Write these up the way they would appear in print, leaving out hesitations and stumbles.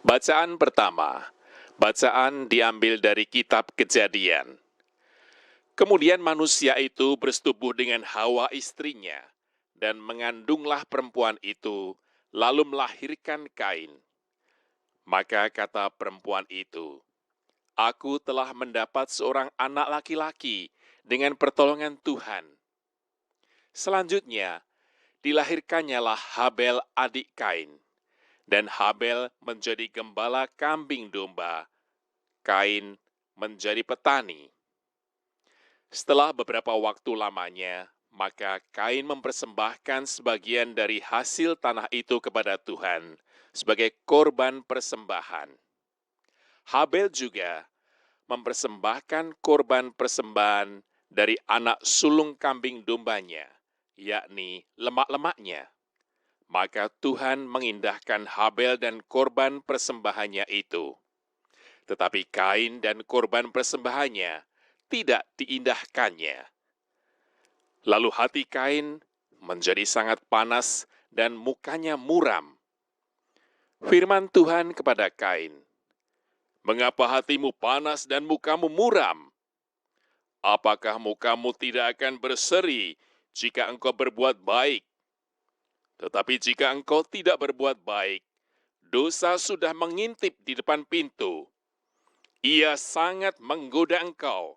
Bacaan pertama, bacaan diambil dari kitab Kejadian. Kemudian manusia itu bersetubuh dengan Hawa istrinya, dan mengandunglah perempuan itu, lalu melahirkan Kain. Maka kata perempuan itu, "Aku telah mendapat seorang anak laki-laki dengan pertolongan Tuhan." Selanjutnya, dilahirkannya lah Habel adik Kain, dan Habel menjadi gembala kambing domba, Kain menjadi petani. Setelah beberapa waktu lamanya, maka Kain mempersembahkan sebagian dari hasil tanah itu kepada Tuhan sebagai korban persembahan. Habel juga mempersembahkan korban persembahan dari anak sulung kambing dombanya, yakni lemak-lemaknya. Maka Tuhan mengindahkan Habel dan korban persembahannya itu. Tetapi Kain dan korban persembahannya tidak diindahkannya. Lalu hati Kain menjadi sangat panas dan mukanya muram. Firman Tuhan kepada Kain, "Mengapa hatimu panas dan mukamu muram? Apakah mukamu tidak akan berseri jika engkau berbuat baik? Tetapi jika engkau tidak berbuat baik, dosa sudah mengintip di depan pintu. Ia sangat menggoda engkau,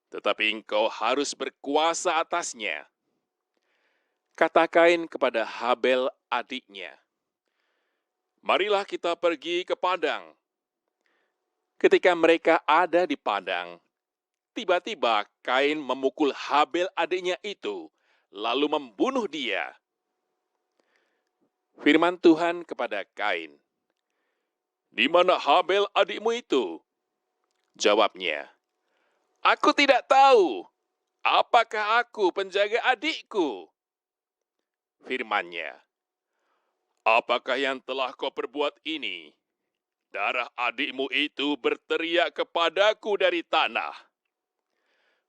tetapi engkau harus berkuasa atasnya." Kata Kain kepada Habel adiknya, "Marilah kita pergi ke padang." Ketika mereka ada di padang, tiba-tiba Kain memukul Habel adiknya itu, lalu membunuh dia. Firman Tuhan kepada Kain, "Di mana Habel adikmu itu?" Jawabnya, "Aku tidak tahu. Apakah aku penjaga adikku?" Firman-Nya, "Apakah yang telah kau perbuat ini? Darah adikmu itu berteriak kepadaku dari tanah.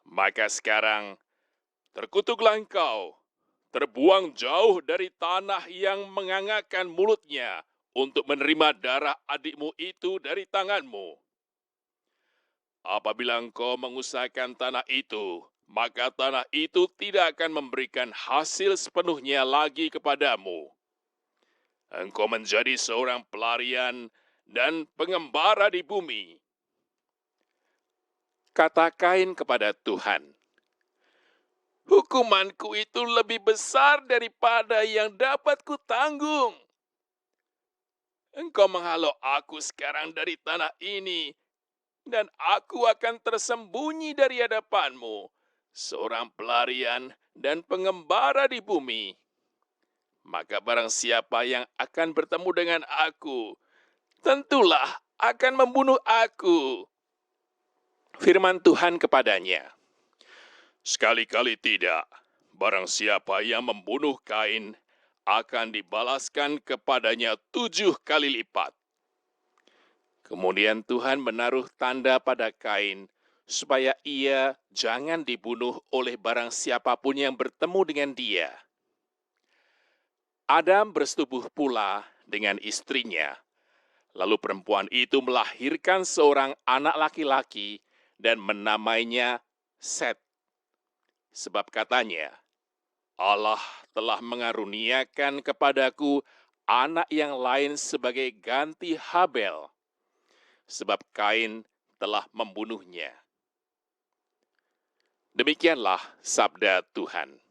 Maka sekarang, terkutuklah engkau, terbuang jauh dari tanah yang mengangakkan mulutnya untuk menerima darah adikmu itu dari tanganmu. Apabila engkau mengusahakan tanah itu, maka tanah itu tidak akan memberikan hasil sepenuhnya lagi kepadamu. Engkau menjadi seorang pelarian dan pengembara di bumi." Kata Kain kepada Tuhan, "Hukumanku itu lebih besar daripada yang dapat kutanggung. Engkau menghalau aku sekarang dari tanah ini, dan aku akan tersembunyi dari hadapanmu, seorang pelarian dan pengembara di bumi. Maka barang siapa yang akan bertemu dengan aku, tentulah akan membunuh aku." Firman Tuhan kepadanya, "Sekali-kali tidak. Barang siapa yang membunuh Kain, akan dibalaskan kepadanya 7 kali lipat." Kemudian Tuhan menaruh tanda pada Kain, supaya ia jangan dibunuh oleh barang siapapun yang bertemu dengan dia. Adam bersetubuh pula dengan istrinya. Lalu perempuan itu melahirkan seorang anak laki-laki dan menamainya Set. Sebab katanya, "Allah telah mengaruniakan kepadaku anak yang lain sebagai ganti Habel, sebab Kain telah membunuhnya." Demikianlah sabda Tuhan.